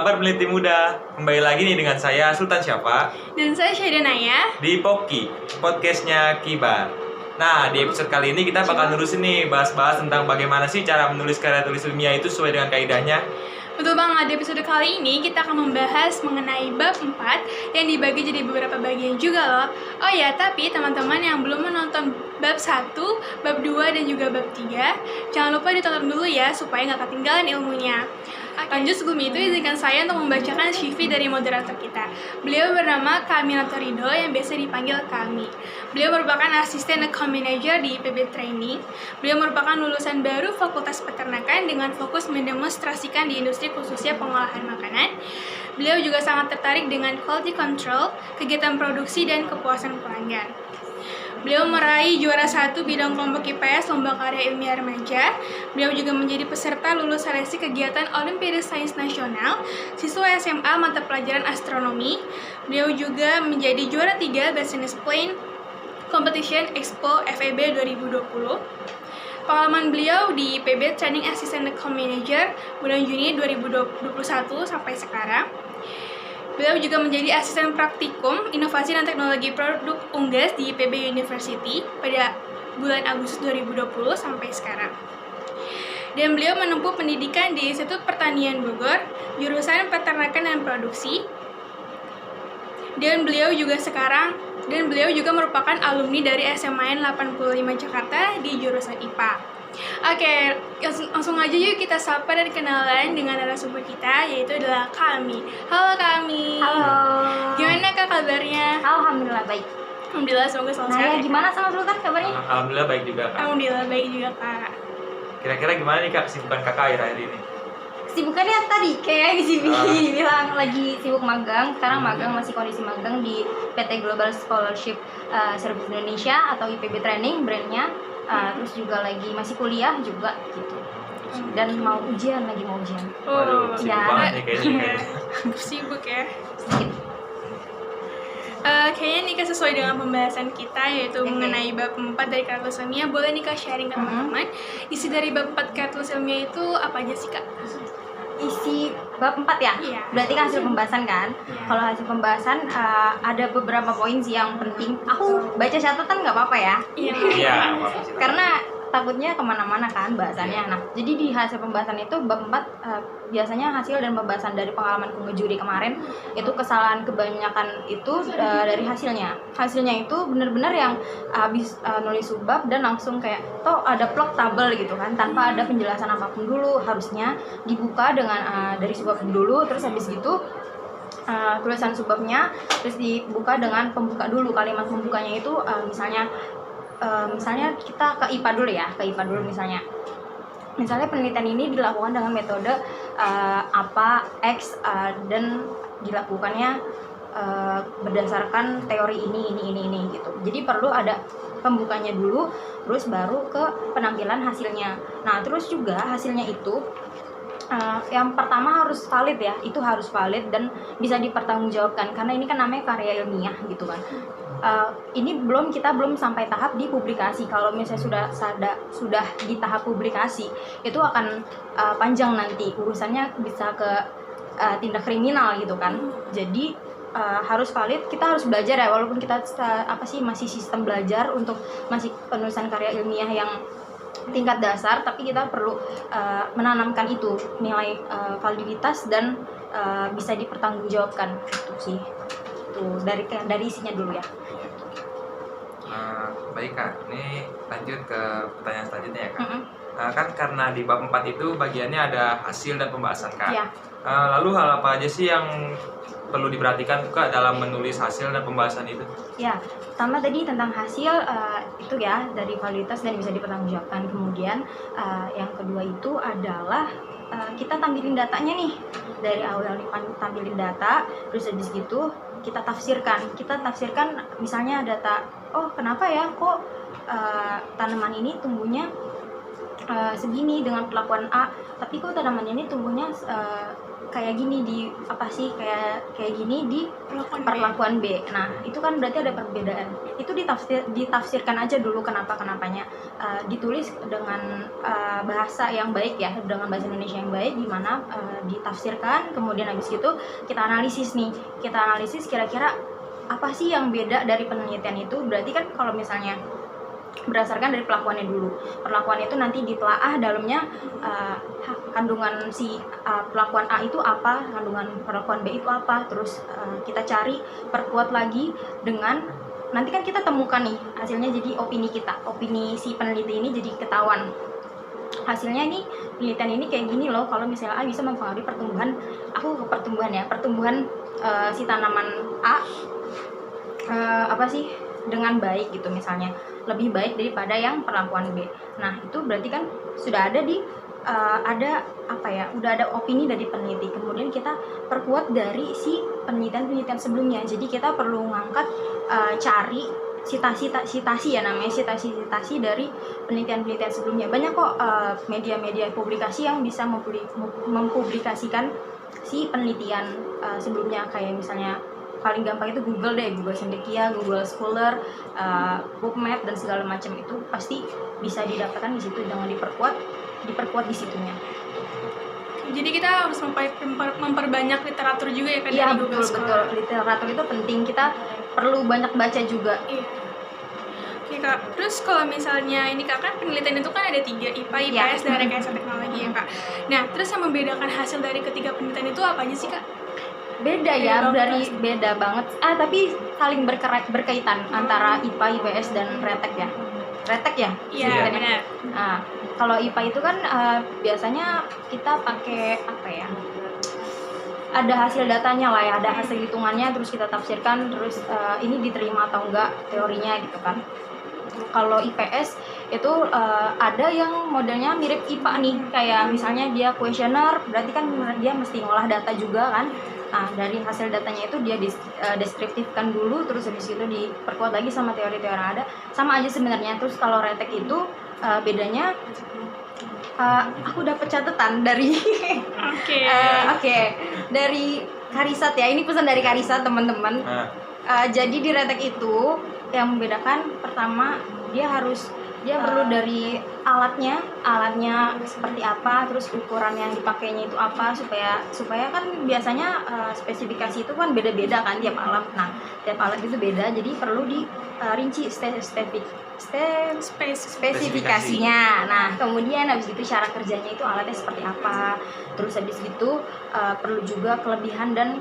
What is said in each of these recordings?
kabar peneliti muda? Kembali lagi nih dengan saya Sultan Syafa Dan saya Syahdanaya di Poki, podcastnya Kibar. Nah, di episode kali ini kita bakal nerusin nih bahas-bahas tentang bagaimana sih cara menulis karya tulis ilmiah itu sesuai dengan kaidahnya. Betul banget, di episode kali ini kita akan membahas mengenai bab 4 yang dibagi jadi beberapa bagian juga loh. Oh ya, tapi teman-teman yang belum menonton bab 1, bab 2, dan juga bab 3, jangan lupa ditonton dulu ya supaya nggak ketinggalan ilmunya. Lanjut sebelum itu, izinkan saya untuk membacakan CV dari moderator kita. Beliau bernama Kaminato Ridho yang biasa dipanggil Kami. Beliau merupakan asisten account manager di IPB Training. Beliau merupakan lulusan baru Fakultas Peternakan dengan fokus mendemonstrasikan di industri khususnya pengolahan makanan. Beliau juga sangat tertarik dengan quality control, kegiatan produksi, dan kepuasan pelanggan. Beliau meraih juara 1 bidang kelompok IPS Lomba Karya Ilmiah Remaja. Beliau juga menjadi peserta lulus seleksi kegiatan Olimpiade Sains Nasional, siswa SMA mata pelajaran astronomi. Beliau juga menjadi juara 3 Business Plan Competition Expo FEB 2020. Pengalaman beliau di IPB Training Assistant Account Manager bulan Juni 2021 sampai sekarang. Beliau juga menjadi asisten praktikum inovasi dan teknologi produk Unggas di IPB University pada bulan Agustus 2020 sampai sekarang. Dan beliau menempuh pendidikan di Institut Pertanian Bogor, jurusan Peternakan dan Produksi. Dan beliau juga merupakan alumni dari SMAN 85 Jakarta di jurusan IPA. Oke, langsung aja yuk kita sapa dan kenalan dengan narasumber kita, yaitu adalah Kami. Halo Kami. Halo. Gimana Kak kabarnya? Alhamdulillah baik. Alhamdulillah, semoga selalu Nah, sehat. ya, gimana sama Sultan kabarnya? Alhamdulillah baik juga Kak. Alhamdulillah baik juga Kak. Kira-kira gimana nih Kak kesibukan Kakak akhir-akhir ini? Kesibukannya tadi kayak di sini bilang lagi sibuk magang. Sekarang magang masih kondisi magang di PT Global Scholarship Service Indonesia atau IPB Training brandnya. Terus juga lagi masih kuliah juga gitu. Dan mau ujian. Waduh, sibuk ya. banget nih kayaknya. Sibuk ya. Sedikit. Kayaknya nih Kak sesuai dengan pembahasan kita, yaitu mengenai bab 4 dari karya tulis ilmiah. Boleh nih Kak sharing ke teman-teman, isi dari bab 4 karya tulis ilmiah itu apa aja sih Kak? Isi bab 4 ya? Iya. Berarti kan hasil pembahasan kan? Iya. Kalau hasil pembahasan ada beberapa poin sih yang penting. Aku baca catatan nggak apa-apa ya? Iya. Iya, Karena takutnya kemana-mana kan bahasannya. Nah, jadi di hasil pembahasan itu bab 4 biasanya hasil dan pembahasan dari pengalamanku ngejuri kemarin itu kesalahan kebanyakan itu dari hasilnya itu benar-benar yang habis nulis subbab dan langsung kayak toh ada plot tabel gitu kan tanpa ada penjelasan apapun dulu. Harusnya dibuka dengan dari subbab dulu, terus habis gitu tulisan subbabnya terus dibuka dengan pembuka dulu. Kalimat pembukanya itu misalnya kita ke IPA dulu misalnya penelitian ini dilakukan dengan metode X dan dilakukannya berdasarkan teori ini gitu. Jadi perlu ada pembukanya dulu, terus baru ke penampilan hasilnya. Nah, terus juga hasilnya itu yang pertama harus valid ya, itu harus valid dan bisa dipertanggungjawabkan karena ini kan namanya karya ilmiah gitu kan. Ini kita belum sampai tahap di publikasi. Kalau misalnya sudah di tahap publikasi itu akan panjang nanti urusannya, bisa ke tindak kriminal gitu kan. Jadi harus valid, kita harus belajar ya, walaupun kita masih sistem belajar untuk masih penulisan karya ilmiah yang tingkat dasar, tapi kita perlu menanamkan itu nilai validitas dan bisa dipertanggungjawabkan gitu sih. Tuh dari isinya dulu ya. Baik Kak, ini lanjut ke pertanyaan selanjutnya ya Kak. Kan karena di bab 4 itu bagiannya ada hasil dan pembahasan Kak. Ya. Lalu hal apa aja sih yang perlu diperhatikan Kak dalam menulis hasil dan pembahasan itu? Ya, pertama tadi tentang hasil itu ya dari validitas dan bisa dipertanggungjawabkan. Kemudian yang kedua itu adalah kita tampilin datanya nih. Dari awal tampilin data, terus habis gitu kita tafsirkan misalnya data, oh kenapa ya kok tanaman ini tumbuhnya segini dengan perlakuan A, tapi kok tanaman ini tumbuhnya kayak gini di apa sih kayak gini di perlakuan B. Nah, itu kan berarti ada perbedaan. Itu ditafsirkan aja dulu kenapanya. Ditulis dengan bahasa yang baik ya, dengan bahasa Indonesia yang baik, gimana ditafsirkan, kemudian habis itu kita analisis nih. Kita analisis kira-kira apa sih yang beda dari penelitian itu. Berarti kan kalau misalnya berdasarkan dari perlakuannya dulu. Perlakuan itu nanti ditelaah dalamnya kandungan si perlakuan A itu apa, kandungan perlakuan B itu apa, terus kita cari perkuat lagi dengan nanti kan kita temukan nih hasilnya, jadi opini kita, opini si peneliti ini jadi ketahuan. Hasilnya nih penelitian ini kayak gini loh, kalau misalnya A bisa mempengaruhi pertumbuhan si tanaman A dengan baik gitu, misalnya lebih baik daripada yang perlakuan B. Nah, itu berarti kan sudah ada udah ada opini dari peneliti. Kemudian kita perkuat dari si penelitian sebelumnya. Jadi kita perlu ngangkat cari sitasi ya, namanya sitasi dari penelitian sebelumnya. Banyak kok media-media publikasi yang bisa mempublikasikan si penelitian sebelumnya, kayak misalnya paling gampang itu Google deh, Google Cendekia, Google Scholar, PubMed dan segala macam, itu pasti bisa didapatkan di situ dengan diperkuat di situnya. Jadi kita harus memperbanyak literatur juga ya kan? Iya, dari Google Scholar. betul. Literatur itu penting, kita perlu banyak baca juga. Iya. Oke Kak, terus kalau misalnya ini Kak, kan penelitian itu kan ada 3, IPA, IPS, dan rekayasa teknologi ya Kak. Nah, terus yang membedakan hasil dari ketiga penelitian itu apa aja sih Kak? Beda banget. Tapi saling berkaitan antara IPA, IPS dan Retek ya. Retek ya? Iya, benar. Nah, kalau IPA itu kan biasanya kita pakai ada hasil datanya lah ya, ada hasil hitungannya, terus kita tafsirkan, terus ini diterima atau enggak teorinya gitu kan. Kalau IPS itu ada yang modelnya mirip IPA nih, kayak misalnya dia kuesioner, berarti kan dia mesti ngolah data juga kan. Nah, dari hasil datanya itu dia deskriptifkan dulu, terus habis itu diperkuat lagi sama teori-teori yang ada. Sama aja sebenarnya. Terus kalau Retek itu bedanya aku dapat catatan dari dari Karisat ya. Ini pesan dari Karisat, teman-teman. Jadi di Retek itu yang membedakan, pertama dia perlu dari alatnya seperti apa, terus ukuran yang dipakainya itu apa, supaya kan biasanya spesifikasi itu kan beda-beda kan tiap alat. Nah, tiap alat itu beda, jadi perlu dirinci spesifikasinya. Nah, kemudian habis itu cara kerjanya itu alatnya seperti apa, terus habis itu perlu juga kelebihan dan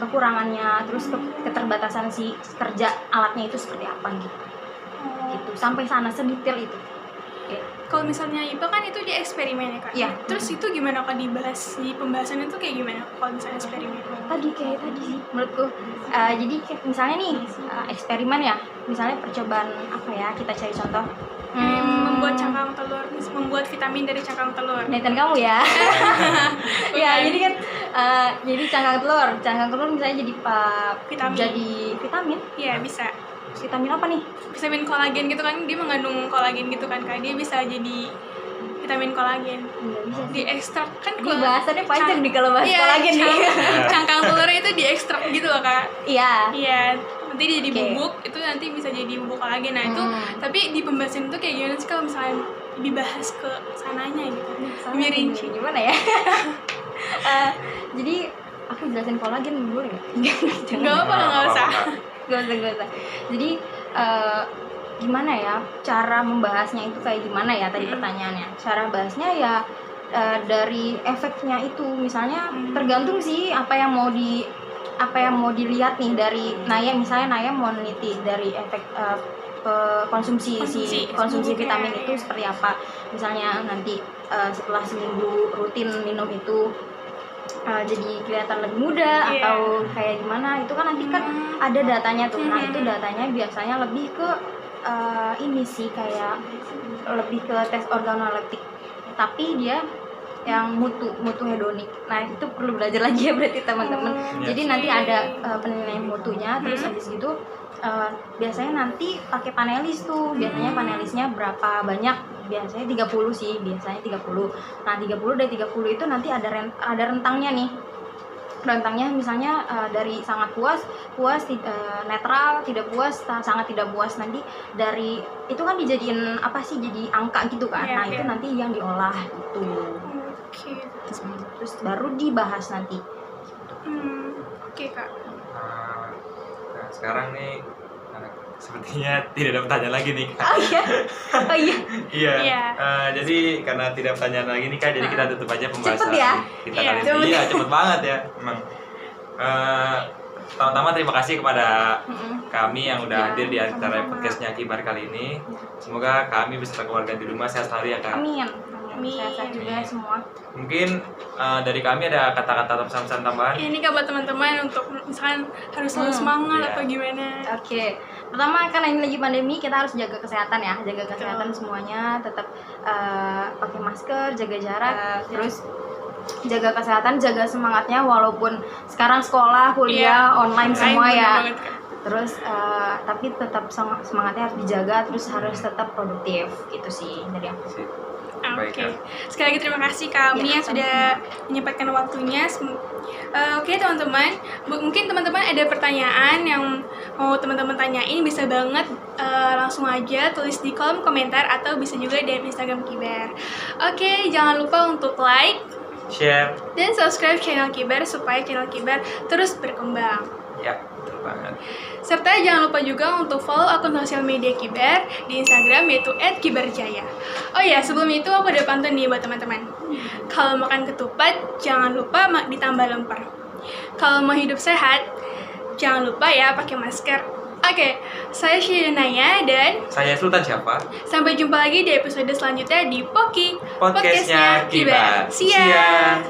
kekurangannya, terus keterbatasan si kerja alatnya itu seperti apa gitu. Sampai sana sedetail itu. Kalau misalnya IPA kan itu dia eksperimen ya Kak? Iya. Terus itu gimana Kak dibahas di pembahasannya itu kayak gimana kalau misalnya eksperimen? Tadi sih menurutku. Jadi misalnya nih eksperimen ya, misalnya percobaan apa ya, kita cari contoh. Membuat cangkang telur, membuat vitamin dari cangkang telur. Neten kamu ya. Ya, jadi kan jadi cangkang telur misalnya jadi vitamin. Iya, bisa. Vitamin apa nih? Vitamin kolagen gitu kan, dia mengandung kolagen gitu kan Kak, dia bisa jadi vitamin kolagen. Bisa diekstrak kan. Ini bahasannya panjang nih kalau bahas kolagen nih. Cangkang telur itu diekstrak gitu loh Kak. Iya, nanti dia jadi bubuk, itu nanti bisa jadi bubuk kolagen. Nah itu, tapi di pembahasan itu kayak gimana sih kalau misalnya dibahas ke sananya gitu, lebih rinci gimana ya? Jadi aku jelasin kolagen boleh nggak? Nggak usah. Gak usah. Jadi gimana ya cara membahasnya itu kayak gimana ya tadi pertanyaannya? Cara bahasnya ya dari efeknya itu, misalnya tergantung sih apa yang mau dilihat nih dari Naya. Misalnya Naya mau meneliti dari efek konsumsi vitamin itu seperti apa. Misalnya nanti setelah seminggu rutin minum itu jadi kelihatan lebih muda atau kayak gimana, itu kan nanti kan ada datanya tuh. Nah, itu datanya biasanya lebih ke ini sih, kayak lebih ke tes organoleptik, tapi dia yang mutu hedonik. Nah, itu perlu belajar lagi ya berarti teman-teman. Jadi nanti ada penilaian mutunya, terus habis gitu biasanya nanti pakai panelis tuh. Biasanya panelisnya berapa banyak? Biasanya 30 sih, biasanya 30. Nah, 30 dari 30 itu nanti ada rentangnya nih. rentangnya misalnya dari sangat puas, netral, tidak puas, sangat tidak puas. Nanti dari itu kan dijadiin apa sih, jadi angka gitu kan. Iya, Nah iya. itu nanti yang diolah gitu. Oke. Terus baru dibahas nanti. Oke Kak. Nah, sekarang nih sepertinya tidak ada pertanyaan lagi nih Kak. Oh iya, oh iya. Iya. Iya. Jadi karena tidak pertanyaan lagi nih Kak, jadi kita tutup aja pembahasan Cepet ya? kita Iya, kali cepet. ini. Iya, cepet banget ya, emang. Pertama-tama terima kasih kepada kami yang udah Ya, hadir di acara sama-sama. podcastnya Kibar kali ini. Semoga kami beserta keluarga di rumah sehat selalu ya Kak. Amin. Amin. Sehat juga semua. Mungkin dari kami ada kata-kata atau pesan-pesan tambahan. Ini Kak buat teman-teman untuk misalkan harus selalu semangat Iya. atau gimana. Oke, pertama karena ini lagi pandemi, kita harus jaga kesehatan ya, jaga kesehatan Betul. semuanya, tetap pakai masker, jaga jarak, terus jaga kesehatan, jaga semangatnya walaupun sekarang sekolah, kuliah, online semua Bener ya. banget, Kak. Terus tapi tetap semangatnya harus dijaga, terus harus tetap produktif gitu sih dari aku. Sip. Oke, Baik, Kak. sekali lagi terima kasih kami Ya, yang sudah menyempatkan waktunya. Oke teman-teman, mungkin teman-teman ada pertanyaan yang mau teman-teman tanyain, bisa banget langsung aja tulis di kolom komentar atau bisa juga di Instagram Kibar. Oke, jangan lupa untuk like Share. dan subscribe channel Kibar supaya channel Kibar terus berkembang. Ya, betul banget. Serta jangan lupa juga untuk follow akun sosial media Kibar di Instagram yaitu @kibarjaya. Oh ya, sebelum itu aku ada pantun nih buat teman-teman. Kalau makan ketupat, jangan lupa ditambah lemper. Kalau mau hidup sehat, jangan lupa ya pakai masker. Oke, saya Syidanaya dan Saya Sultan Syafa. sampai jumpa lagi di episode selanjutnya di Poki Podcastnya Kibar. See ya.